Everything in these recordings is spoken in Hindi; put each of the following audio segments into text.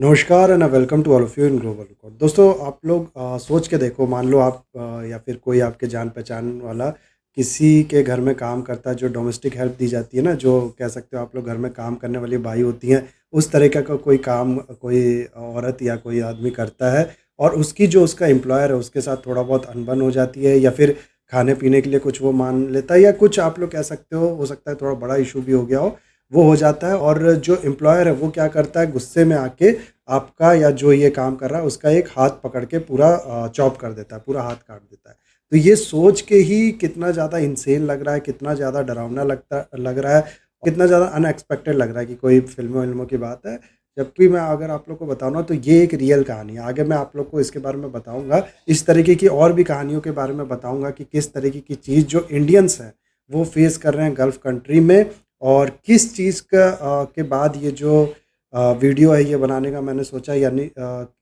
नमस्कार and welcome to all of you in global record. दोस्तों, आप लोग सोच के देखो, मान लो आप या फिर कोई आपके जान पहचान वाला किसी के घर में काम करता है, जो डोमेस्टिक हेल्प दी जाती है ना, जो कह सकते हो आप लोग घर में काम करने वाली बाई होती हैं, उस तरीके का कोई काम कोई औरत या कोई आदमी करता है और उसकी जो उसका एम्प्लॉयर है उसके साथ थोड़ा बहुत अनबन हो जाती है, या फिर खाने पीने के लिए कुछ वो मान लेता है, या कुछ आप लोग कह सकते हो सकता है थोड़ा बड़ा इशू भी हो गया हो, वो हो जाता है। और जो एम्प्लॉयर है वो क्या करता है, गुस्से में आके आपका या जो ये काम कर रहा है उसका एक हाथ पकड़ के पूरा चॉप कर देता है, पूरा हाथ काट देता है। तो ये सोच के ही कितना ज़्यादा इंसेन लग रहा है, कितना ज़्यादा डरावना लग रहा है, कितना ज़्यादा अनएक्सपेक्टेड लग रहा है कि कोई फ़िल्मों-विल्मों की बात है। जबकि मैं अगर आप लोग को बताऊँ ना, तो ये एक रियल कहानी है। आगे मैं आप लोग को इसके बारे में बताऊँगा। इस तरीके की और भी कहानियों के बारे में बताऊँगा कि किस तरीके की चीज़ जो इंडियंस हैं, वो फ़ेस कर रहे हैं गल्फ़ कंट्री में, और किस चीज़ का के बाद ये जो वीडियो है ये बनाने का मैंने सोचा, यानी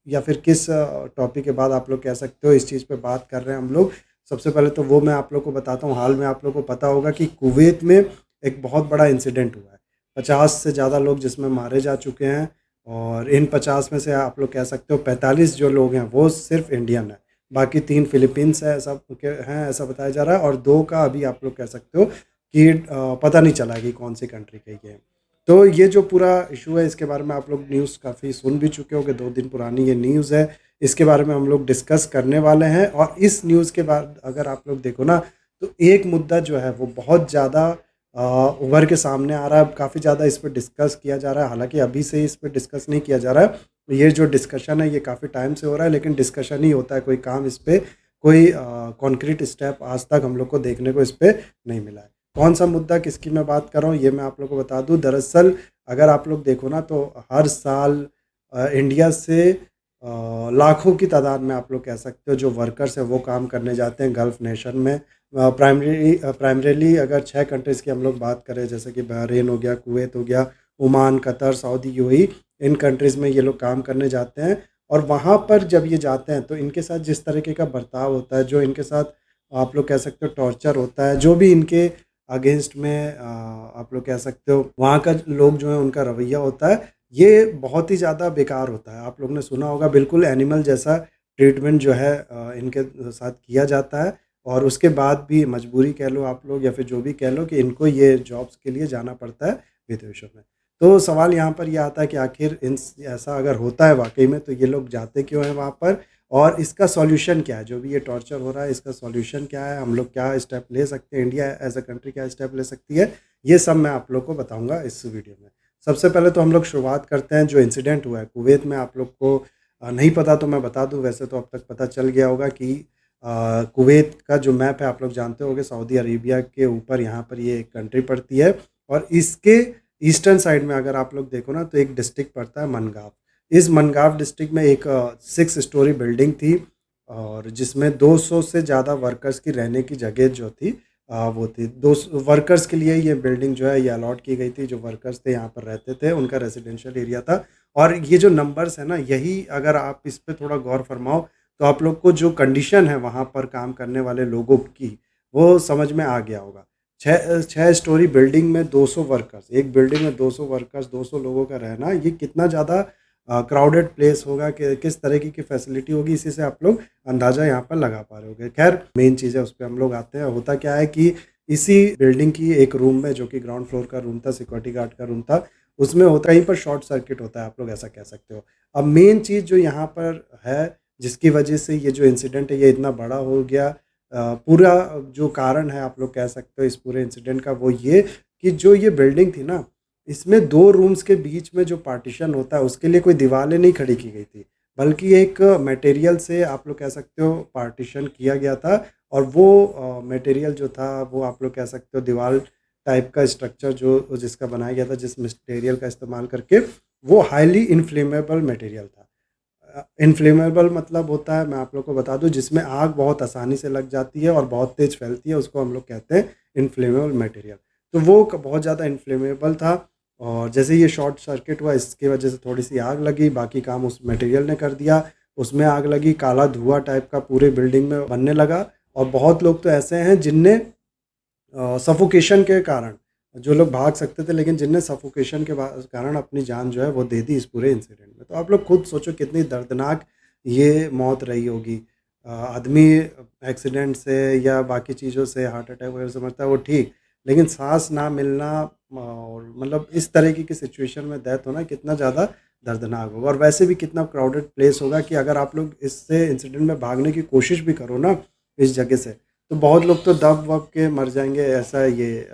या फिर किस टॉपिक के बाद आप लोग कह सकते हो इस चीज़ पे बात कर रहे हैं हम लोग। सबसे पहले तो वो मैं आप लोग को बताता हूँ। हाल में आप लोग को पता होगा कि कुवैत में एक बहुत बड़ा इंसिडेंट हुआ है। 50 से ज़्यादा लोग जिसमें मारे जा चुके हैं, और इन 50 में से आप लोग कह सकते हो 45 जो लोग हैं वो सिर्फ़ इंडियन हैं। बाकी 3 फिलीपींस है, ऐसा के हैं, ऐसा बताया जा रहा है, और 2 का अभी आप लोग कह सकते हो कि पता नहीं चला कि कौन सी कंट्री के ये हैं। तो ये जो पूरा इशू है इसके बारे में आप लोग न्यूज़ काफ़ी सुन भी चुके होंगे, 2 दिन पुरानी ये न्यूज़ है। इसके बारे में हम लोग डिस्कस करने वाले हैं, और इस न्यूज़ के बाद अगर आप लोग देखो ना, तो एक मुद्दा जो है वो बहुत ज़्यादा उभर के सामने आ रहा है। काफ़ी ज़्यादा इस पे डिस्कस किया जा रहा है, हालाँकि अभी से इस पे डिस्कस नहीं किया जा रहा है। ये जो डिस्कशन है ये काफ़ी टाइम से हो रहा है, लेकिन डिस्कशन ही होता है, कोई काम इस पे, कोई कॉन्क्रीट स्टेप आज तक हम लोग को देखने को इस पे नहीं मिला है। कौन-सा मुद्दा किसकी मैं बात कर रहा हूँ ये मैं आप लोग को बता दूँ। दरअसल अगर आप लोग देखो ना, तो हर साल इंडिया से लाखों की तादाद में आप लोग कह सकते हो जो वर्कर्स हैं वो काम करने जाते हैं गल्फ़ नेशन में। प्राइमरीली अगर 6 कंट्रीज़ की हम लोग बात करें, जैसे कि बहरीन हो गया, कुवैत हो गया, ओमान, कतर, सऊदी, यूएई, इन कंट्रीज़ में ये लोग काम करने जाते हैं। और वहाँ पर जब ये जाते हैं तो इनके साथ जिस तरीके का बर्ताव होता है, जो इनके साथ आप लोग कह सकते हो टॉर्चर होता है, जो भी इनके अगेंस्ट में आप लोग कह सकते हो वहाँ का लोग जो है उनका रवैया होता है, ये बहुत ही ज़्यादा बेकार होता है। आप लोग ने सुना होगा, बिल्कुल एनिमल जैसा ट्रीटमेंट जो है इनके साथ किया जाता है, और उसके बाद भी मजबूरी कह लो आप लोग, या फिर जो भी कह लो, कि इनको ये जॉब्स के लिए जाना पड़ता है विदेशों में। तो सवाल यहाँ पर ये आता है कि आखिर इन ऐसा अगर होता है वाक़ई में, तो ये लोग जाते क्यों हैं वहाँ पर, और इसका सॉल्यूशन क्या है? जो भी ये टॉर्चर हो रहा है इसका सॉल्यूशन क्या है? हम लोग क्या स्टेप ले सकते हैं? इंडिया एज़ अ कंट्री क्या स्टेप ले सकती है? ये सब मैं आप लोग को बताऊँगा इस वीडियो में। सबसे पहले तो हम लोग शुरुआत करते हैं जो इंसिडेंट हुआ है कुवैत में। आप लोग को नहीं पता तो मैं बता दूँ, वैसे तो अब तक पता चल गया होगा कि कुवैत का जो मैप है आप लोग जानते होंगे, सऊदी अरेबिया के ऊपर यहाँ पर ये एक कंट्री पड़ती है, और इसके ईस्टर्न साइड में अगर आप लोग देखो ना, तो एक डिस्ट्रिक्ट पड़ता है मनगाँव। इस मनगाँव डिस्ट्रिक्ट में एक 6 स्टोरी बिल्डिंग थी, और जिसमें 200 से ज़्यादा वर्कर्स की रहने की जगह जो थी वो थी। 200 वर्कर्स के लिए ये बिल्डिंग जो है ये अलॉट की गई थी। जो वर्कर्स थे यहाँ पर रहते थे, उनका रेजिडेंशियल एरिया था। और ये जो नंबर्स है ना, यही अगर आप इस पे थोड़ा गौर फरमाओ, तो आप लोग को जो कंडीशन है वहाँ पर काम करने वाले लोगों की, वो समझ में आ गया होगा। 6 स्टोरी बिल्डिंग में 200 वर्कर्स, एक बिल्डिंग में 200 वर्कर्स, 200 लोगों का रहना, ये कितना ज़्यादा क्राउडेड प्लेस होगा, कि किस तरीके की फैसिलिटी होगी, इसी से आप लोग अंदाज़ा यहाँ पर लगा पा रहे होंगे। ख़ैर, मेन चीज़ है उस पे हम लोग आते हैं। होता क्या है कि इसी बिल्डिंग की एक रूम में, जो कि ग्राउंड फ्लोर का रूम था, सिक्योरिटी गार्ड का रूम था, उसमें होता कहीं पर शॉर्ट सर्किट होता है, आप लोग ऐसा कह सकते हो। अब मेन चीज़ जो यहाँ पर है, जिसकी वजह से ये जो इंसिडेंट है ये इतना बड़ा हो गया, पूरा जो कारण है आप लोग कह सकते हो इस पूरे इंसिडेंट का, वो ये कि जो ये बिल्डिंग थी ना, इसमें 2 रूम्स के बीच में जो पार्टीशन होता है उसके लिए कोई दीवारें नहीं खड़ी की गई थी, बल्कि एक मटेरियल से आप लोग कह सकते हो पार्टीशन किया गया था। और वो मटेरियल जो था वो आप लोग कह सकते हो दीवार टाइप का स्ट्रक्चर जो जिसका बनाया गया था, जिस मटेरियल का इस्तेमाल करके, वो हाईली इन्फ्लेमेबल मटेरियल था। इन्फ्लेमेबल मतलब होता है, मैं आप लोग को बता दूं, जिसमें आग बहुत आसानी से लग जाती है और बहुत तेज़ फैलती है, उसको हम लोग कहते हैं इन्फ्लेमेबल मटेरियल। तो वो बहुत ज़्यादा इन्फ्लेमेबल था, और जैसे ये शॉर्ट सर्किट हुआ इसकी वजह से थोड़ी सी आग लगी, बाकी काम उस मटेरियल ने कर दिया। उसमें आग लगी, काला धुआं टाइप का पूरे बिल्डिंग में बनने लगा, और बहुत लोग तो ऐसे हैं जिनने सफोकेशन के कारण, जो लोग भाग सकते थे लेकिन जिनने सफोकेशन के कारण अपनी जान जो है वो दे दी इस पूरे इंसिडेंट में। तो आप लोग खुद सोचो कितनी दर्दनाक ये मौत रही होगी। आदमी एक्सीडेंट से या बाकी चीज़ों से हार्ट अटैक वगैरह से मरता है वो ठीक, लेकिन साँस ना मिलना और मतलब इस तरीके की सिचुएशन में डेथ होना कितना ज़्यादा दर्दनाक होगा। और वैसे भी कितना क्राउडेड प्लेस होगा कि अगर आप लोग इससे इंसिडेंट में भागने की कोशिश भी करो ना इस जगह से, तो बहुत लोग तो दब-वब के मर जाएँगे, ऐसा ये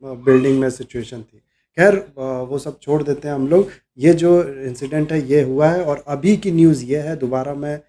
बिल्डिंग में सिचुएशन थी। ख़ैर वो सब छोड़ देते हैं हम लोग। ये जो इंसिडेंट है ये हुआ है और अभी की न्यूज़ ये है, दोबारा मैं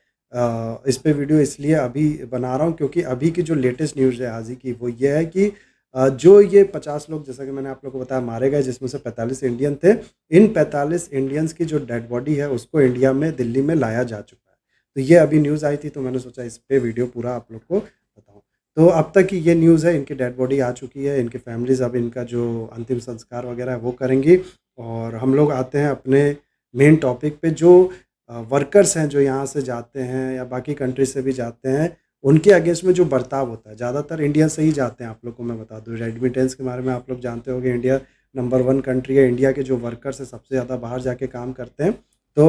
इस पे वीडियो इसलिए अभी बना रहा हूँ क्योंकि अभी की जो लेटेस्ट न्यूज़ है आज ही की वो ये है कि जो ये 50 लोग जैसा कि मैंने आप लोगों को बताया मारे गए जिसमें से 45 इंडियन थे। इन 45 इंडियंस की जो डेड बॉडी है उसको इंडिया में दिल्ली में लाया जा चुका है। तो ये अभी न्यूज़ आई थी तो मैंने सोचा इस पे वीडियो पूरा आप लोग को बताऊँ। तो अब तक की ये न्यूज़ है, इनकी डेड बॉडी आ चुकी है, इनकी फैमिलीज़ अब इनका जो अंतिम संस्कार वगैरह है वो करेंगी। और हम लोग आते हैं अपने मेन टॉपिक पे। जो वर्कर्स हैं जो यहाँ से जाते हैं या बाकी कंट्री से भी जाते हैं, उनके अगेंस्ट में जो बर्ताव होता है, ज़्यादातर इंडिया से ही जाते हैं। आप लोग को मैं बता दूँ रेमिटेंस के बारे में आप लोग जानते होंगे, इंडिया नंबर 1 कंट्री है। इंडिया के जो वर्कर्स हैं सबसे ज़्यादा बाहर जाके काम करते हैं। तो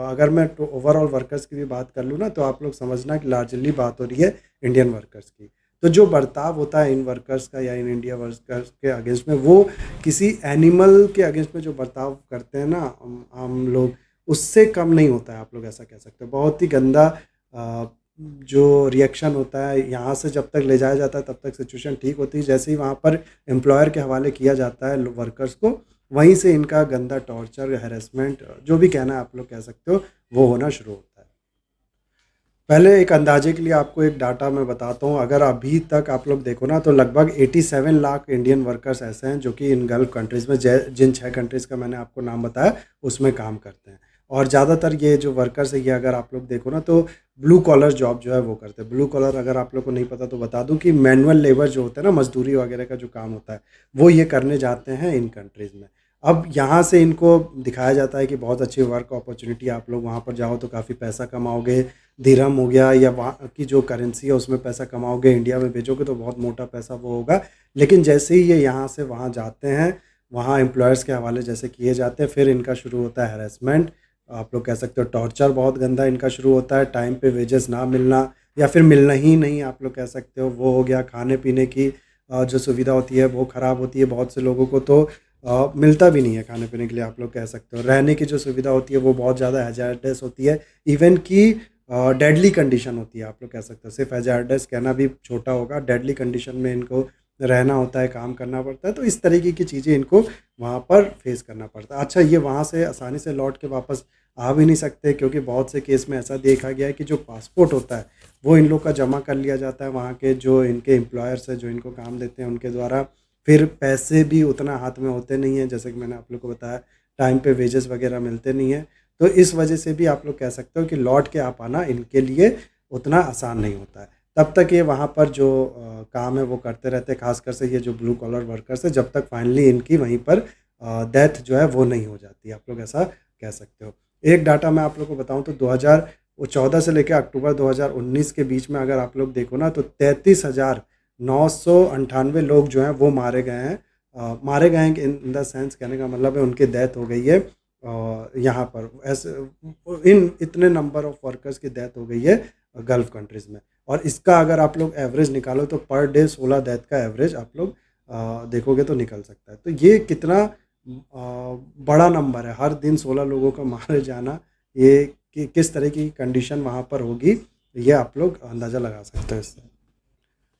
अगर मैं तो ओवरऑल वर्कर्स की भी बात कर लूँ ना तो आप लोग समझना कि लार्जली बात हो रही है इंडियन वर्कर्स की। तो जो बर्ताव होता है इन वर्कर्स का या इन इंडिया वर्कर्स के अगेंस्ट में, वो किसी एनिमल के अगेंस्ट में जो बर्ताव करते हैं ना हम लोग, उससे कम नहीं होता है। आप लोग ऐसा कह सकते हो। बहुत ही गंदा अ, जो रिएक्शन होता है यहाँ से जब तक ले जाया जाता है तब तक सिचुएशन ठीक होती है। जैसे ही वहाँ पर एम्प्लॉयर के हवाले किया जाता है वर्कर्स को, वहीं से इनका गंदा टॉर्चर, हैरेसमेंट जो भी कहना है आप लोग कह सकते हो, वो होना शुरू होता है। पहले एक अंदाजे के लिए आपको एक डाटा मैं बताता हूँ। अगर अभी तक आप लोग देखो ना तो लगभग 87 लाख इंडियन वर्कर्स ऐसे हैं जो कि इन गल्फ़ कंट्रीज़ में जिन 6 कंट्रीज़ का मैंने आपको नाम बताया उसमें काम करते हैं। और ज़्यादातर ये जो वर्कर्स है ये अगर आप लोग देखो ना तो ब्लू कॉलर जॉब जो है वो करते हैं। ब्लू कॉलर अगर आप लोग को नहीं पता तो बता दूँ कि मैनुअल लेबर जो होता है ना, मज़दूरी वगैरह का जो काम होता है, वो ये करने जाते हैं इन कंट्रीज़ में। अब यहाँ से इनको दिखाया जाता है कि बहुत अच्छी वर्क अपॉर्चुनिटी, आप लोग वहाँ पर जाओ तो काफ़ी पैसा कमाओगे। दिरहम हो गया या वहाँ की जो करेंसी है उसमें पैसा कमाओगे, इंडिया में भेजोगे तो बहुत मोटा पैसा वो होगा। लेकिन जैसे ही ये यहाँ से वहाँ जाते हैं, वहाँ एम्प्लॉयर्स के हवाले जैसे किए जाते हैं, फिर इनका शुरू होता है हैरेसमेंट, आप लोग कह सकते हो टॉर्चर बहुत गंदा इनका शुरू होता है। टाइम पे वेजेस ना मिलना या फिर मिलना ही नहीं आप लोग कह सकते हो, वो हो गया। खाने पीने की जो सुविधा होती है वो ख़राब होती है। बहुत से लोगों को तो मिलता भी नहीं है खाने पीने के लिए, आप लोग कह सकते हो। रहने की जो सुविधा होती है वो बहुत ज़्यादा हैज़ार्डस होती है, इवन कि डेडली कंडीशन होती है, आप लोग कह सकते हो। सिर्फ हैज़ार्डस कहना भी छोटा होगा, डेडली कंडीशन में इनको रहना होता है, काम करना पड़ता है। तो इस तरीके की चीज़ें इनको वहाँ पर फेस करना पड़ता है। अच्छा, ये वहाँ से आसानी से लौट के वापस आ भी नहीं सकते क्योंकि बहुत से केस में ऐसा देखा गया है कि जो पासपोर्ट होता है वो इन लोग का जमा कर लिया जाता है वहाँ के जो इनके एम्प्लॉयर्स हैं जो इनको काम देते हैं उनके द्वारा। फिर पैसे भी उतना हाथ में होते नहीं हैं, जैसे कि मैंने आप लोग को बताया, टाइम पे वेजेस वगैरह मिलते नहीं हैं। तो इस वजह से भी आप लोग कह सकते हो कि लौट के आ पाना इनके लिए उतना आसान नहीं होता है। तब तक ये वहाँ पर जो काम है वो करते रहते हैं, ख़ासकर से ये जो ब्लू कॉलर वर्कर्स है, जब तक फाइनली इनकी वहीं पर डेथ जो है वो नहीं हो जाती। आप लोग ऐसा कह सकते हो। एक डाटा मैं आप लोग को बताऊँ तो 2014 से लेकर अक्टूबर 2019 के बीच में अगर आप लोग देखो ना तो 33,998 लोग जो हैं वो मारे गए हैं। मारे गए हैं इन द सेंस, कहने का मतलब है उनकी डेथ हो गई है। यहाँ पर ऐसे इन इतने नंबर ऑफ वर्कर्स की डेथ हो गई है गल्फ़ कंट्रीज़ में। और इसका अगर आप लोग एवरेज निकालो तो पर डे 16 डेथ का एवरेज आप लोग देखोगे तो निकल सकता है। तो ये कितना बड़ा नंबर है, हर दिन 16 लोगों का मारे जाना। ये किस तरह की कंडीशन वहाँ पर होगी ये आप लोग अंदाज़ा लगा सकते हो इससे।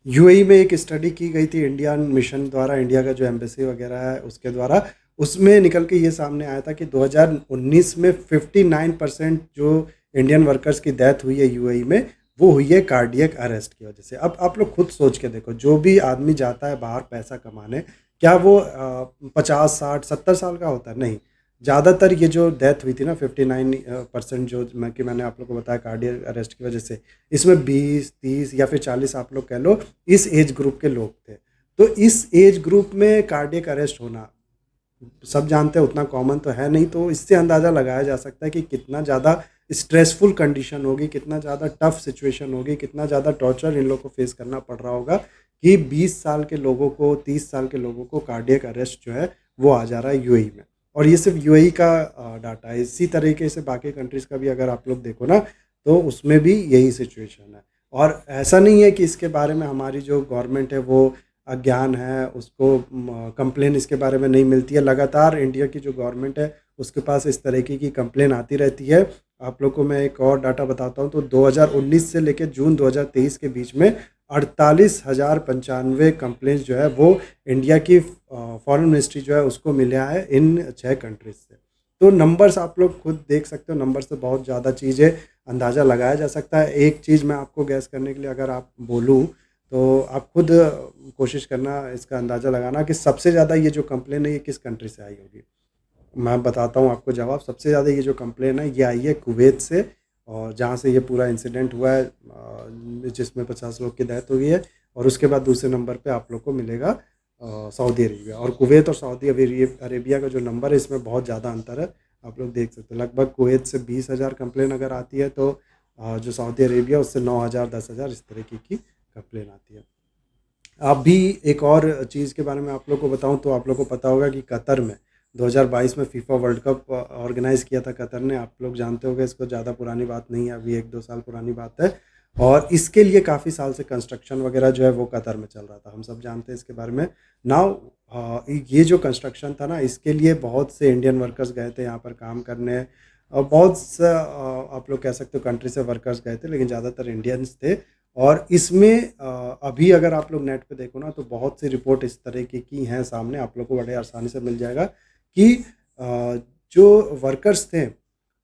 यूएई में एक स्टडी की गई थी इंडियन मिशन द्वारा, इंडिया का जो एम्बेसी वगैरह है उसके द्वारा। उसमें निकल के ये सामने आया था कि 2019 में 59% जो इंडियन वर्कर्स की डेथ हुई है यूएई में, वो हुई है कार्डियक अरेस्ट की वजह से। अब आप लोग खुद सोच के देखो, जो भी आदमी जाता है बाहर पैसा कमाने, क्या वो 50 60 70 साल का होता है? नहीं। ज़्यादातर ये जो डेथ हुई थी ना 59% जो मैंने आप लोग को बताया कार्डियक अरेस्ट की वजह से, इसमें 20 30 या फिर 40 आप लोग कह लो, इस एज ग्रुप के लोग थे। तो इस एज ग्रुप में कार्डियक अरेस्ट होना, सब जानते हैं उतना कॉमन तो है नहीं। तो इससे अंदाज़ा लगाया जा सकता है कि कितना ज़्यादा स्ट्रेसफुल कंडीशन होगी, कितना ज़्यादा टफ सिचुएशन होगी, कितना ज़्यादा टॉर्चर इन लोग को फेस करना पड़ रहा होगा कि 20 साल के लोगों को, 30 साल के लोगों को कार्डियक अरेस्ट जो है वो आ जा रहा है यूएई में। और ये सिर्फ यूएई का डाटा है। इसी तरीके से बाकी कंट्रीज़ का भी अगर आप लोग देखो ना, तो उसमें भी यही सिचुएशन है। और ऐसा नहीं है कि इसके बारे में हमारी जो गवर्नमेंट है वो अज्ञान है, उसको कंप्लेन इसके बारे में नहीं मिलती है। लगातार इंडिया की जो गवर्नमेंट है उसके पास इस तरीके की कंप्लेन आती रहती है। आप लोग को मैं एक और डाटा बताता हूँ, तो 2019 से लेकर जून 2023 के बीच में 48,095 कंप्लेंट्स जो है वो इंडिया की फॉरेन मिनिस्ट्री जो है उसको मिला है इन 6 कंट्रीज़ से। तो नंबर्स आप लोग खुद देख सकते हो, नंबर से बहुत ज़्यादा चीज़ें अंदाज़ा लगाया जा सकता है। एक चीज़ मैं आपको गैस करने के लिए अगर आप बोलूँ, तो आप खुद कोशिश करना इसका अंदाज़ा लगाना कि सबसे ज़्यादा ये जो कंप्लेन है ये किस कंट्री से आई होगी। मैं बताता हूँ आपको जवाब। सबसे ज़्यादा ये जो कंप्लेन है ये आई है कुवैत से, और जहाँ से ये पूरा इंसिडेंट हुआ है, जिसमें 50 लोग की डेथ हुई है। और उसके बाद दूसरे नंबर पे आप लोग को मिलेगा सऊदी अरेबिया। और कुवैत और सऊदी अरेबिया का जो नंबर है इसमें बहुत ज़्यादा अंतर है। आप लोग देख सकते हो लगभग कुवैत से 20,000 कंप्लेन अगर आती है, तो जो सऊदी अरेबिया उससे 9,000 10,000 इस तरीके की कंप्लेन आती है। आप भी एक और चीज़ के बारे में आप लोग को बताऊं, तो आप लोग को पता होगा कि कतर में 2022 में फीफा वर्ल्ड कप ऑर्गेनाइज़ किया था कतर ने। आप लोग जानते होंगे, इसको ज़्यादा पुरानी बात नहीं है, अभी 1-2 साल पुरानी बात है। और इसके लिए काफ़ी साल से कंस्ट्रक्शन वगैरह जो है वो कतर में चल रहा था, हम सब जानते हैं इसके बारे में। नाउ ये जो कंस्ट्रक्शन था ना, इसके लिए बहुत से इंडियन वर्कर्स गए थे यहाँ पर काम करने। और बहुत सा आप लोग कह सकते हो कंट्री से वर्कर्स गए थे, लेकिन ज़्यादातर इंडियंस थे। और इसमें अभी अगर आप लोग नेट पे देखो ना, तो बहुत सी रिपोर्ट इस तरीके की हैं सामने, आप लोग को बड़े आसानी से मिल जाएगा कि जो वर्कर्स थे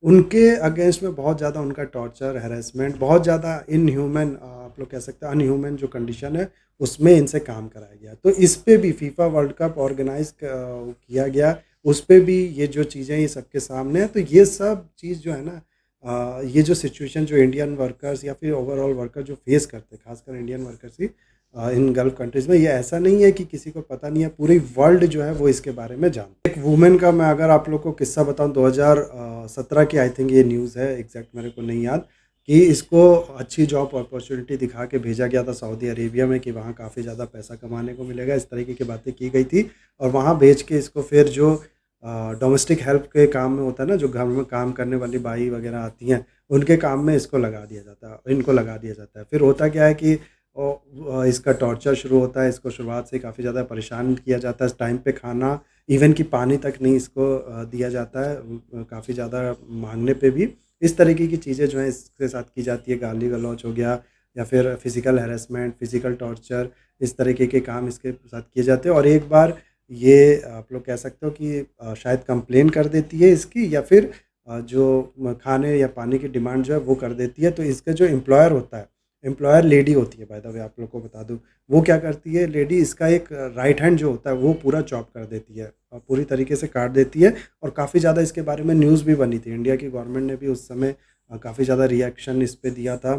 उनके अगेंस्ट में बहुत ज़्यादा उनका टॉर्चर, हैरेसमेंट, बहुत ज़्यादा इनह्यूमन, आप लोग कह सकते हैं अनह्यूमन जो कंडीशन है उसमें इनसे काम कराया गया। तो इस पे भी फीफा वर्ल्ड कप ऑर्गेनाइज किया गया, उस पे भी ये जो चीज़ें ये सबके सामने है। तो ये सब चीज़ जो है ना, ये जो सिचुएशन जो इंडियन वर्कर्स या फिर ओवरऑल वर्कर जो फेस करते हैं, खासकर इंडियन वर्कर्स ही इन गल्फ कंट्रीज़ में, ये ऐसा नहीं है कि किसी को पता नहीं है, पूरी वर्ल्ड जो है वो इसके बारे में जानता है। एक वुमेन का मैं अगर आप लोग को किस्सा बताऊं, 2017 की आई थिंक ये न्यूज़ है, एग्जैक्ट मेरे को नहीं याद, कि इसको अच्छी जॉब अपॉर्चुनिटी दिखा के भेजा गया था सऊदी अरेबिया में कि वहाँ काफ़ी ज़्यादा पैसा कमाने को मिलेगा, इस तरीके की बातें की गई थी। और वहाँ भेज के इसको फिर जो डोमेस्टिक हेल्प के काम में होता है ना, जो घर में काम करने वाली बाई वगैरह आती हैं, उनके काम में इसको लगा दिया जाता है, इनको लगा दिया जाता है। फिर होता क्या है कि इसका टॉर्चर शुरू होता है, इसको शुरुआत से काफ़ी ज़्यादा परेशान किया जाता है, टाइम पे खाना, इवन कि पानी तक नहीं इसको दिया जाता है, काफ़ी ज़्यादा मांगने पे भी। इस तरीके की चीज़ें जो हैं इसके साथ की जाती है, गाली गलौच हो गया या फिर फिज़िकल हैरेसमेंट, फिज़िकल टॉर्चर, इस तरीके के काम इसके साथ किए जाते हैं। और एक बार ये आप लोग कह सकते हो कि शायद कंप्लेन कर देती है इसकी, या फिर जो खाने या पानी की डिमांड जो है वो कर देती है। तो इसका जो एम्प्लॉयर होता है, एम्प्लॉयर लेडी होती है बाय द वे, आप लोग को बता दूँ, वो क्या करती है लेडी, इसका एक राइट हैंड जो होता है वो पूरा चॉप कर देती है, पूरी तरीके से काट देती है। और काफ़ी ज़्यादा इसके बारे में न्यूज़ भी बनी थी, इंडिया की गवर्नमेंट ने भी उस समय काफ़ी ज़्यादा रिएक्शन इस पे दिया था।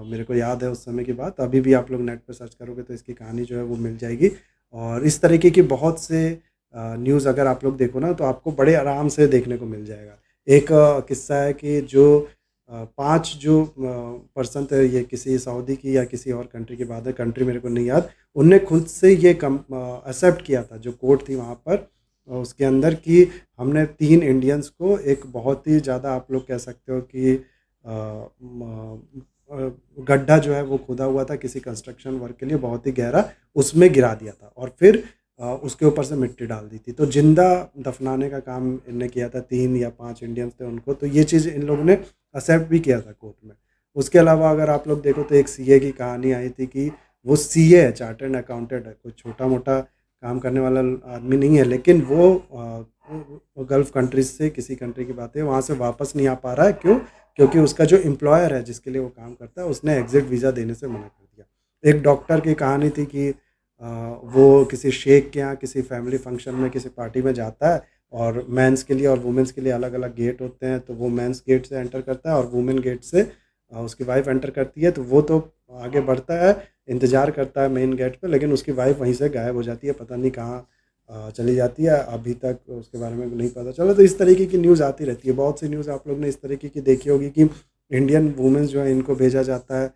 मेरे को याद है उस समय की बात, अभी भी आप लोग नेट पे सर्च करोगे तो इसकी कहानी जो है वो मिल जाएगी। और इस तरीके की बहुत से न्यूज़ अगर आप लोग देखो ना, तो आपको बड़े आराम से देखने को मिल जाएगा। एक किस्सा है कि जो 5 जो पर्सन थे, ये किसी सऊदी की या किसी और कंट्री की बात है, कंट्री मेरे को नहीं याद, उनने खुद से ये एक्सेप्ट किया था, जो कोर्ट थी वहाँ पर उसके अंदर, कि हमने 3 इंडियंस को एक बहुत ही ज़्यादा आप लोग कह सकते हो कि गड्ढा जो है वो खुदा हुआ था किसी कंस्ट्रक्शन वर्क के लिए, बहुत ही गहरा, उसमें गिरा दिया था और फिर उसके ऊपर से मिट्टी डाल दी थी। तो जिंदा दफनाने का काम इनने किया था, 3 या 5 इंडियंस थे उनको, तो ये चीज़ इन लोगों ने एक्सेप्ट भी किया था कोर्ट में। उसके अलावा अगर आप लोग देखो तो एक सीए की कहानी आई थी कि वो सीए है, चार्टर्ड अकाउंटेंट है, कोई छोटा मोटा काम करने वाला आदमी नहीं है, लेकिन वो गल्फ़ कंट्रीज़ से किसी कंट्री की बात है, वहाँ से वापस नहीं आ पा रहा है। क्यों? क्योंकि उसका जो एम्प्लॉयर है जिसके लिए वो काम करता है, उसने एग्ज़िट वीज़ा देने से मना कर दिया। एक डॉक्टर की कहानी थी कि वो किसी शेख के यहाँ किसी फैमिली फंक्शन में किसी पार्टी में जाता है, और मेंस के लिए और वुमेन्स के लिए अलग-अलग गेट होते हैं, तो वो मेंस गेट से एंटर करता है और वुमेन गेट से उसकी वाइफ़ एंटर करती है। तो वो तो आगे बढ़ता है, इंतज़ार करता है मेन गेट पे, लेकिन उसकी वाइफ़ वहीं से गायब हो जाती है, पता नहीं कहाँ चली जाती है, अभी तक उसके बारे में नहीं पता चला। तो इस तरीके की न्यूज़ आती रहती है, बहुत सी न्यूज़ आप लोग ने इस तरीके की देखी होगी कि इंडियन वुमेन्स जो है इनको भेजा जाता है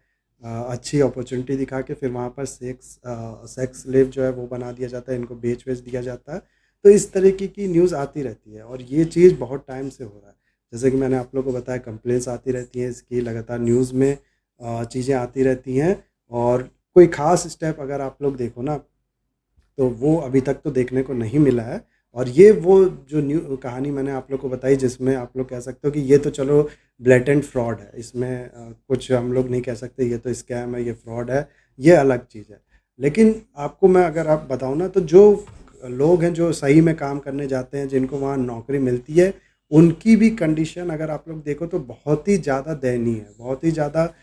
अच्छी अपॉर्चुनिटी दिखा के फिर वहाँ पर सेक्स स्लेव जो है वो बना दिया जाता है, इनको बेच-वेच दिया जाता है। तो इस तरीके की न्यूज़ आती रहती है और ये चीज़ बहुत टाइम से हो रहा है। जैसे कि मैंने आप लोगों को बताया, कंप्लेंट्स आती रहती हैं इसकी, लगातार न्यूज़ में चीज़ें आती रहती हैं और कोई ख़ास स्टेप अगर आप लोग देखो ना, तो वो अभी तक तो देखने को नहीं मिला है। और ये वो जो न्यू कहानी मैंने आप लोग को बताई, जिसमें आप लोग कह सकते हो कि ये तो चलो ब्लेटेंट फ्रॉड है, इसमें कुछ हम लोग नहीं कह सकते ये तो स्कैम है, ये फ्रॉड है, ये अलग चीज़ है। लेकिन आपको मैं अगर आप बताऊँ ना, तो जो लोग हैं जो सही में काम करने जाते हैं, जिनको वहाँ नौकरी मिलती है, उनकी भी कंडीशन अगर आप लोग देखो तो बहुत ही ज़्यादा दयनीय है, बहुत ही ज़्यादा।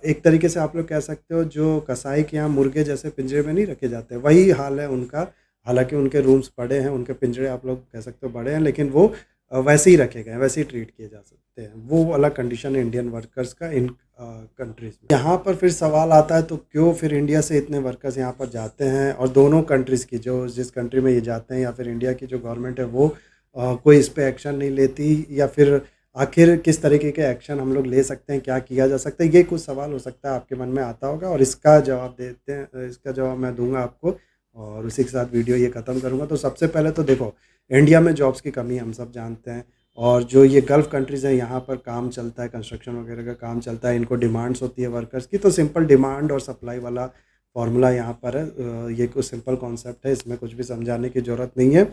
एक तरीके से आप लोग कह सकते हो, जो कसाई के यहाँ मुर्गे जैसे पिंजरे में नहीं रखे जाते, वही हाल है उनका। हालाँकि उनके रूम्स बड़े हैं, उनके पिंजरे आप लोग कह सकते हो बड़े हैं, लेकिन वो वैसे ही रखे गए हैं, वैसे ही ट्रीट किए जा सकते हैं। वो अलग कंडीशन है इंडियन वर्कर्स का इन कंट्रीज़ में। यहाँ पर फिर सवाल आता है, तो क्यों फिर इंडिया से इतने वर्कर्स यहाँ पर जाते हैं, और दोनों कंट्रीज़ की, जो जिस कंट्री में ये जाते हैं या फिर इंडिया की जो गवर्नमेंट है वो कोई इस पे एक्शन नहीं लेती, या फिर आखिर किस तरीके के एक्शन हम लोग ले सकते हैं, क्या किया जा सकता है? ये कुछ सवाल हो सकता है आपके मन में आता होगा, और इसका जवाब मैं दूँगा आपको, और उसी के साथ वीडियो ये ख़त्म करूँगा। तो सबसे पहले तो देखो, इंडिया में जॉब्स की कमी हम सब जानते हैं, और जो ये गल्फ़ कंट्रीज़ हैं, यहाँ पर काम चलता है, कंस्ट्रक्शन वगैरह का काम चलता है, इनको डिमांड्स होती है वर्कर्स की, तो सिंपल डिमांड और सप्लाई वाला फ़ॉर्मूला यहाँ पर है। ये कुछ सिंपल कॉन्सेप्ट है, इसमें कुछ भी समझाने की ज़रूरत नहीं है।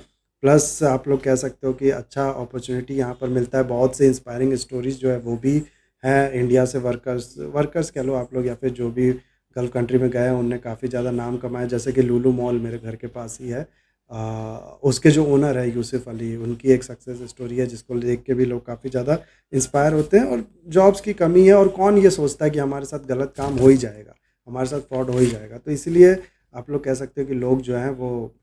प्लस आप लोग कह सकते हो कि अच्छा अपॉर्चुनिटी यहाँ पर मिलता है, बहुत से इंस्पायरिंग स्टोरीज़ जो है वो भी हैं इंडिया से। वर्कर्स वर्कर्स कह लो आप लोग, या फिर जो भी गल्फ़ कंट्री में गए हैं, उनने काफ़ी ज़्यादा नाम कमाया। जैसे कि लुलु मॉल मेरे घर के पास ही है। उसके जो ओनर है यूसुफ़ अली, उनकी एक सक्सेस स्टोरी है, जिसको देख के भी लोग काफ़ी ज़्यादा इंस्पायर होते हैं। और जॉब्स की कमी है, और कौन ये सोचता है कि हमारे साथ गलत काम हो ही जाएगा, हमारे साथ फ्रॉड हो ही जाएगा। तो इसलिए आप लोग कह सकते हो कि लोग जो हैं वो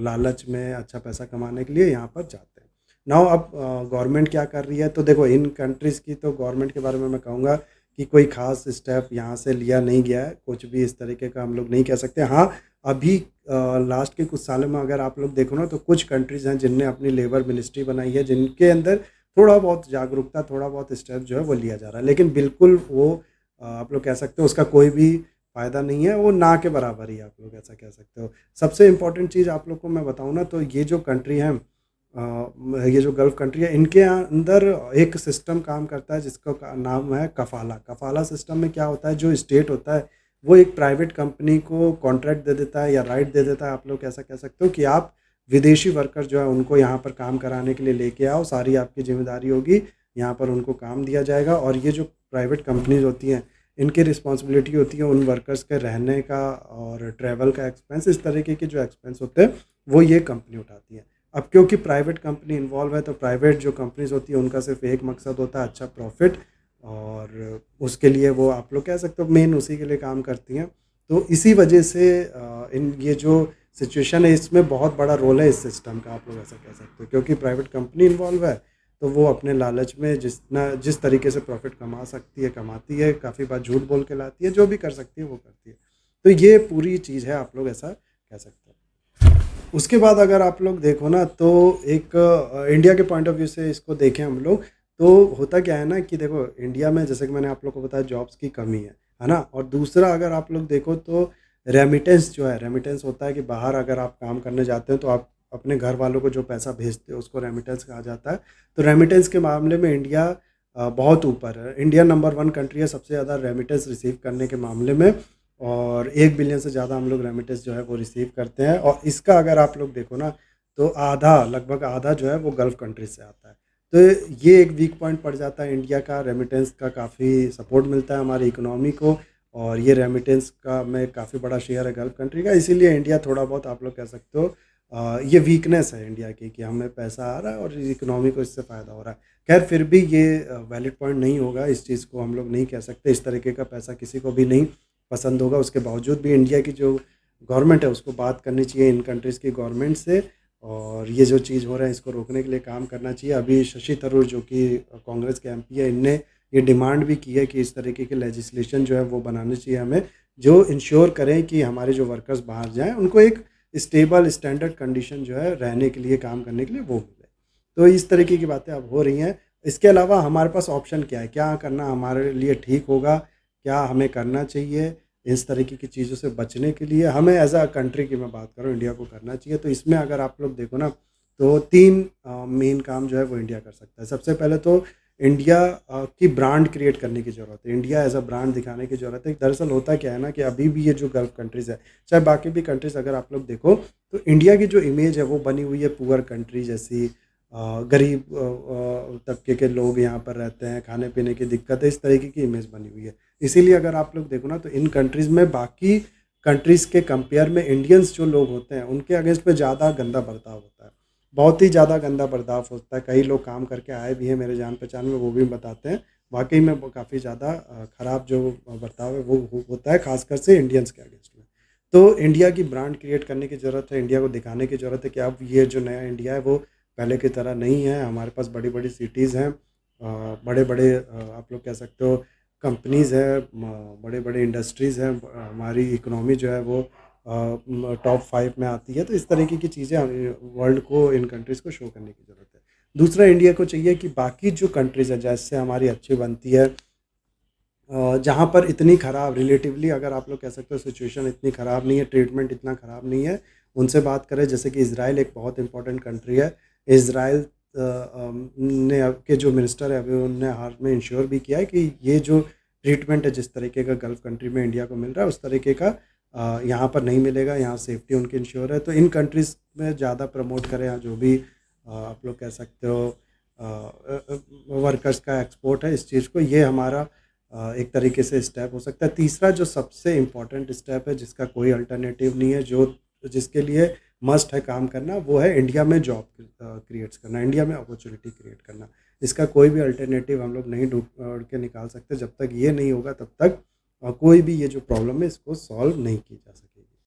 लालच में अच्छा पैसा कमाने के लिए यहाँ पर जाते हैं। नाउ अब गवर्नमेंट क्या कर रही है, तो देखो इन कंट्रीज़ की तो गवर्नमेंट के बारे में मैं कहूँगा कि कोई ख़ास स्टेप यहाँ से लिया नहीं गया है, कुछ भी इस तरीके का हम लोग नहीं कह सकते। हाँ, अभी लास्ट के कुछ सालों में अगर आप लोग देखो ना, तो कुछ कंट्रीज़ हैं जिनने अपनी लेबर मिनिस्ट्री बनाई है, जिनके अंदर थोड़ा बहुत जागरूकता, थोड़ा बहुत स्टेप जो है वो लिया जा रहा है। लेकिन बिल्कुल वो आप लोग कह सकते हो उसका कोई भी फ़ायदा नहीं है, वो ना के बराबर ही, आप लोग ऐसा कह सकते हो। सबसे इम्पोर्टेंट चीज़ आप लोग को मैं बताऊँ ना, तो ये जो कंट्री है, ये जो गल्फ़ कंट्री है, इनके अंदर एक सिस्टम काम करता है जिसका नाम है कफ़ाला। कफ़ाला सिस्टम में क्या होता है, जो स्टेट होता है वो एक प्राइवेट कंपनी को कॉन्ट्रैक्ट दे देता है या राइट दे देता है, आप लोग ऐसा कह सकते हो, कि आप विदेशी वर्कर जो है उनको यहाँ पर काम कराने के लिए लेके आओ, सारी आपकी ज़िम्मेदारी होगी, यहाँ पर उनको काम दिया जाएगा। और ये जो प्राइवेट कंपनीज़ होती हैं, इनकी रिस्पॉन्सिबिलिटी होती है उन वर्कर्स के रहने का और ट्रैवल का एक्सपेंस, इस तरीके के जो एक्सपेंस होते हैं वो ये कंपनी उठाती है। अब क्योंकि प्राइवेट कंपनी इन्वॉल्व है, तो प्राइवेट जो कंपनीज़ होती है उनका सिर्फ एक मकसद होता है, अच्छा प्रॉफिट, और उसके लिए वो आप लोग कह सकते हो मेन उसी के लिए काम करती हैं। तो इसी वजह से इन ये जो सिचुएशन है, इसमें बहुत बड़ा रोल है इस सिस्टम का, आप लोग ऐसा कह सकते हो, क्योंकि प्राइवेट कंपनी इन्वॉल्व है, तो वो अपने लालच में जिस तरीके से प्रॉफिट कमा सकती है कमाती है, काफ़ी बार झूठ बोल के लाती है, जो भी कर सकती है वो करती है। तो ये पूरी चीज़ है, आप लोग ऐसा कह सकते हो। उसके बाद अगर आप लोग देखो ना, तो एक इंडिया के पॉइंट ऑफ व्यू से इसको देखें हम लोग, तो होता क्या है ना कि देखो, इंडिया में जैसे कि मैंने आप लोग को बताया जॉब्स की कमी है ना? और दूसरा अगर आप लोग देखो, तो रेमिटेंस जो है, रेमिटेंस होता है कि बाहर अगर आप काम करने जाते हो, तो आप अपने घर वालों को जो पैसा भेजते हो उसको रेमिटेंस कहा जाता है। तो रेमिटेंस के मामले में इंडिया बहुत ऊपर है। इंडिया नंबर 1 कंट्री है सबसे ज़्यादा रेमिटेंस रिसीव करने के मामले में, और 1 बिलियन से ज़्यादा हम लोग रेमिटेंस जो है वो रिसीव करते हैं। और इसका अगर आप लोग देखो ना, तो आधा, लगभग आधा जो है वो गल्फ़ कंट्री से आता है। तो ये एक वीक पॉइंट पड़ जाता है इंडिया का। रेमिटेंस का काफ़ी सपोर्ट मिलता है हमारी इकोनॉमी को, और ये रेमिटेंस का में काफ़ी बड़ा शेयर है गल्फ़ कंट्री का। इसीलिए इंडिया थोड़ा बहुत आप लोग कह सकते हो ये वीकनेस है इंडिया की, कि हमें पैसा आ रहा है और इकोनॉमी को इससे फ़ायदा हो रहा है। ख़ैर फिर भी ये वैलिड पॉइंट नहीं होगा, इस चीज़ को हम लोग नहीं कह सकते। इस तरीके का पैसा किसी को भी नहीं पसंद होगा। उसके बावजूद भी इंडिया की जो गवर्नमेंट है उसको बात करनी चाहिए इन कंट्रीज़ की गवर्नमेंट से, और ये जो चीज़ हो रहा है इसको रोकने के लिए काम करना चाहिए। अभी शशि थरूर जो कि कांग्रेस के एमपी है, इनने ये डिमांड भी की है कि इस तरीके के लेजिस्लेशन जो है वो बनाने चाहिए हमें, जो इंश्योर करें कि हमारे जो वर्कर्स बाहर जाएँ उनको एक स्टेबल स्टैंडर्ड कंडीशन जो है रहने के लिए, काम करने के लिए, वो मिले। तो इस तरीके की बातें अब हो रही हैं। इसके अलावा हमारे पास ऑप्शन क्या है? क्या करना हमारे लिए ठीक होगा? क्या हमें करना चाहिए इस तरीके की चीज़ों से बचने के लिए? हमें एज़ अ कंट्री की मैं बात कर रहा हूँ, इंडिया को करना चाहिए। तो इसमें अगर आप लोग देखो ना, तो 3 मेन काम जो है वो इंडिया कर सकता है। सबसे पहले तो इंडिया की ब्रांड क्रिएट करने की ज़रूरत है। इंडिया एज़ अ ब्रांड दिखाने की ज़रूरत है। दरअसल होता क्या है ना कि अभी भी ये जो गल्फ़ कंट्रीज़ है, चाहे बाकी भी कंट्रीज़ अगर आप लोग देखो, तो इंडिया की जो इमेज है वो बनी हुई है पुअर कंट्री जैसी। गरीब तबके के लोग यहाँ पर रहते हैं, खाने-पीने की दिक्कत है, इस तरीके की इमेज बनी हुई है। इसीलिए अगर आप लोग देखो ना, तो इन कंट्रीज़ में बाकी कंट्रीज़ के कंपेयर में इंडियंस जो लोग होते हैं, उनके अगेंस्ट में ज़्यादा गंदा बर्ताव होता है। बहुत ही ज़्यादा गंदा बर्ताव होता है। कई लोग काम करके आए भी हैं मेरे जान-पहचान में, वो भी बताते हैं। वाक़ई में वो काफ़ी ज़्यादा खराब जो बर्ताव है वो होता है, ख़ासकर से इंडियंस के अगेंस्ट में। तो इंडिया की ब्रांड क्रिएट करने की ज़रूरत है, इंडिया को दिखाने की ज़रूरत है कि अब ये जो नया इंडिया है वो पहले की तरह नहीं है। हमारे पास बड़ी-बड़ी सिटीज़ हैं, बड़े-बड़े आप लोग कह सकते हो कंपनीज़ हैं, बड़े-बड़े इंडस्ट्रीज़ हैं, हमारी इकोनॉमी जो है वो टॉप 5 में आती है। तो इस तरीके की चीज़ें वर्ल्ड को, इन कंट्रीज़ को शो करने की ज़रूरत है। दूसरा, इंडिया को चाहिए कि बाकी जो कंट्रीज़ हैं जैसे हमारी अच्छी बनती है, जहाँ पर इतनी ख़राब रिलेटिवली अगर आप लोग कह सकते हो सिचुएशन इतनी ख़राब नहीं है, ट्रीटमेंट इतना ख़राब नहीं है, उनसे बात करें। जैसे कि इज़राइल एक बहुत इम्पोर्टेंट कंट्री है। इज़राइल ने अब के जो मिनिस्टर है, अभी उन्होंने हाल में इंश्योर भी किया है कि ये जो ट्रीटमेंट है जिस तरीके का गल्फ़ कंट्री में इंडिया को मिल रहा है, उस तरीके का यहाँ पर नहीं मिलेगा। यहाँ सेफ्टी उनकी इंश्योर है। तो इन कंट्रीज़ में ज़्यादा प्रमोट करें, यहाँ जो भी आप लोग कह सकते हो वर्कर्स का एक्सपोर्ट है इस चीज़ को, ये हमारा एक तरीके से स्टेप हो सकता है। तीसरा जो सबसे इम्पोर्टेंट स्टेप है, जिसका कोई अल्टरनेटिव नहीं है, जो जिसके लिए मस्ट है काम करना, वो है इंडिया में जॉब क्रिएट्स करना, इंडिया में अपॉर्चुनिटी क्रिएट करना। इसका कोई भी अल्टरनेटिव हम लोग नहीं ढूँढ के निकाल सकते। जब तक ये नहीं होगा तब तक कोई भी ये जो प्रॉब्लम है इसको सॉल्व नहीं की जा सकती।